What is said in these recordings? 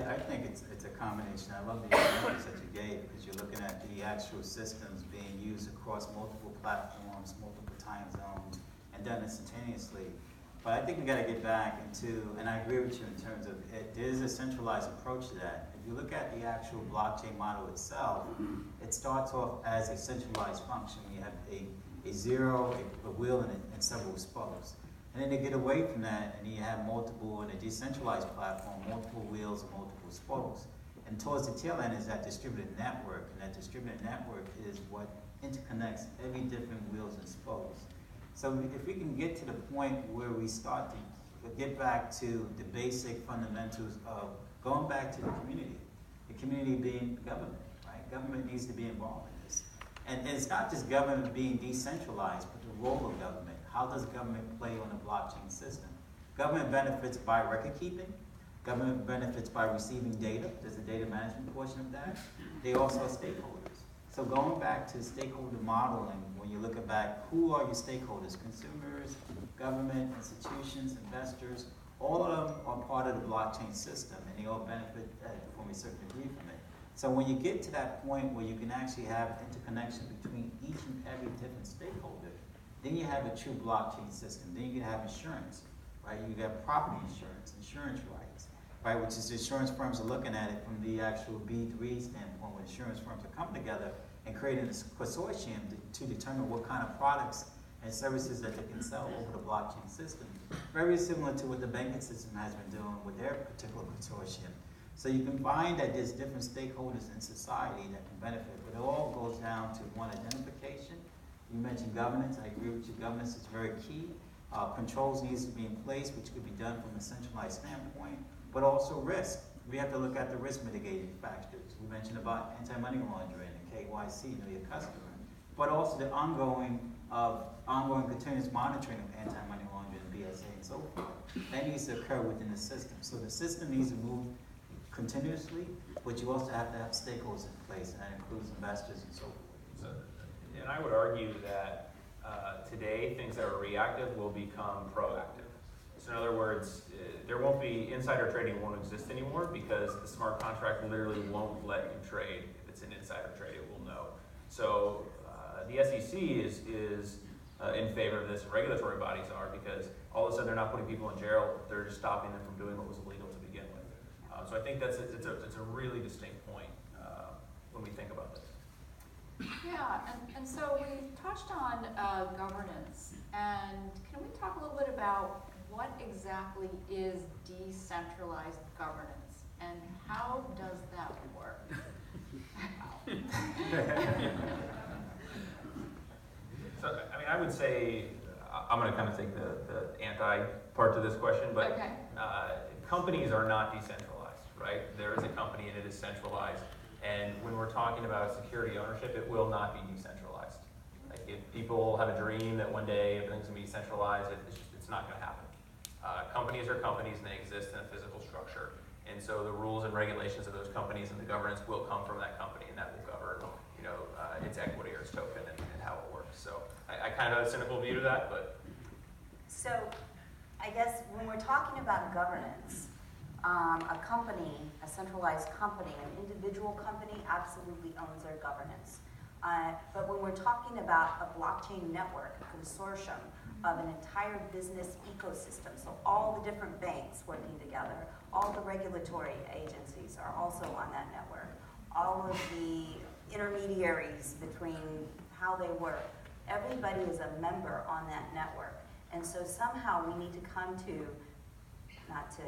I think it's a combination. I love the examples that you gave because you're looking at the actual systems being used across multiple platforms, multiple time zones, and done instantaneously. But I think we got to get back into, and I agree with you in terms of it. There's a centralized approach to that. If you look at the actual blockchain model itself, it starts off as a centralized function. You have a zero, a wheel, and several spokes. And then they get away from that, and you have multiple, in a decentralized platform, multiple wheels and multiple spokes. And towards the tail end is that distributed network, and that distributed network is what interconnects every different wheels and spokes. So if we can get to the point where we start to get back to the basic fundamentals of going back to the community being government, right? Government needs to be involved in this. And it's not just government being decentralized, but the role of government. How does government play on a blockchain system? Government benefits by record keeping. Government benefits by receiving data. There's a data management portion of that. They also are stakeholders. So going back to stakeholder modeling, when you're looking back, who are your stakeholders? Consumers, government, institutions, investors, all of them are part of the blockchain system, and they all benefit from a certain degree from it. So when you get to that point where you can actually have interconnection between each and every different stakeholder, then you have a true blockchain system. Then you can have insurance, right? You got property insurance, insurance rights, right? Which is the insurance firms are looking at it from the actual B3 standpoint, where insurance firms are coming together and creating a consortium to determine what kind of products and services that they can sell over the blockchain system. Very similar to what the banking system has been doing with their particular consortium. So you can find that there's different stakeholders in society that can benefit, but it all goes down to one, identification. You mentioned governance. I agree with you. Governance is very key. Controls needs to be in place, which could be done from a centralized standpoint, but also risk. We have to look at the risk mitigating factors. We mentioned about anti-money laundering and KYC, know your customer, but also the ongoing continuous monitoring of anti-money laundering, BSA, and so forth. That needs to occur within the system. So the system needs to move continuously, but you also have to have stakeholders in place, and that includes investors and so forth. And I would argue that today, things that are reactive will become proactive. So in other words, there won't be, insider trading won't exist anymore because the smart contract literally won't let you trade. If it's an insider trade, it will know. So the SEC is in favor of this, and regulatory bodies are, because all of a sudden they're not putting people in jail, they're just stopping them from doing what was illegal to begin with. So I think it's a really distinct point when we think about this. Yeah, and so we touched on governance, and can we talk a little bit about what exactly is decentralized governance, and how does that work? So, I mean, I would say, I'm going to kind of take the anti part to this question, but okay. Companies are not decentralized, right? There is a company and it is centralized. And when we're talking about security ownership, it will not be decentralized. Like if people have a dream that one day everything's going to be decentralized, it's not going to happen. Companies are companies and they exist in a physical structure. And so the rules and regulations of those companies and the governance will come from that company, and that will govern, its equity or its token and how it works. So I kind of have a cynical view to that, but. So I guess when we're talking about governance, a company, a centralized company, an individual company absolutely owns their governance. But when we're talking about a blockchain network, a consortium of an entire business ecosystem, so all the different banks working together, all the regulatory agencies are also on that network, all of the intermediaries between how they work, everybody is a member on that network. And so somehow we need to come to, not to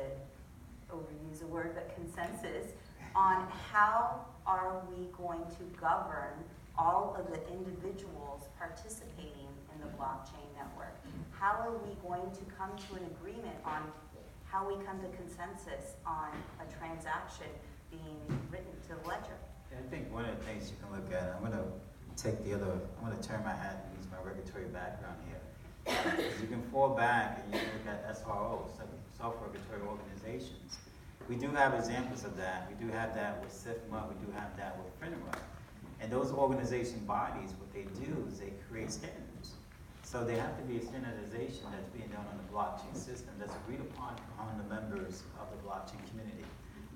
overuse a word, but consensus on how are we going to govern all of the individuals participating in the blockchain network. How are we going to come to an agreement on how we come to consensus on a transaction being written to the ledger? I think one of the things you can look at, I'm going to turn my hat and use my regulatory background here. You can fall back and you can look at SROs, self-regulatory organizations. We do have examples of that. We do have that with SIFMA, we do have that with FINRA. And those organization bodies, what they do is they create standards. So there have to be a standardization that's being done on the blockchain system that's agreed upon among the members of the blockchain community.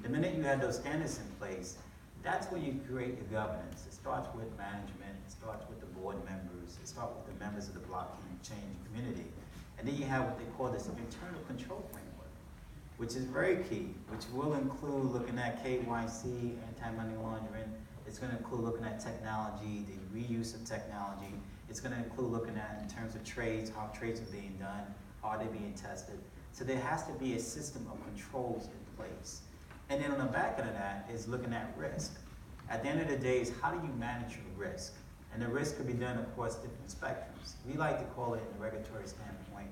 The minute you have those standards in place, that's when you create your governance. It starts with management, it starts with the board members, it starts with the members of the blockchain community. And then you have what they call this internal control framework, which is very key, which will include looking at KYC, anti-money laundering. It's going to include looking at technology, the reuse of technology. It's going to include looking at, in terms of trades, how trades are being done, how they're being tested. So there has to be a system of controls in place. And then on the back end of that is looking at risk. At the end of the day, is how do you manage your risk? And the risk could be done across different spectrums. We like to call it, in a regulatory standpoint,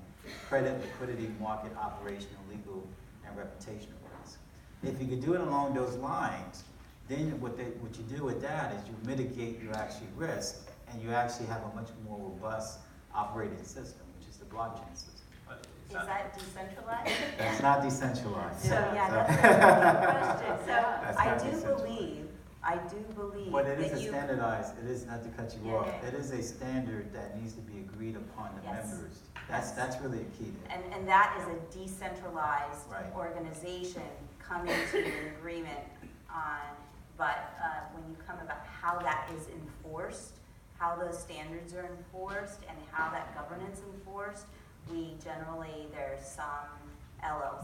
credit, liquidity, market, operational, legal, and reputational risk. If you could do it along those lines, then what you do with that is you mitigate your actual risk, and you actually have a much more robust operating system, which is the blockchain system. Is that decentralized? That's not decentralized. So, yeah, So- that's a good question. So, That's I not do decentralized. believe But it is that a you, standardized, it is, not to cut you Yeah, off, yeah. it is a standard that needs to be agreed upon the Yes. members. That's really a key there. and that is a decentralized Right. organization coming to an agreement on, but when you come about how that is enforced, how those standards are enforced, and how that governance enforced, we generally, there's some LLC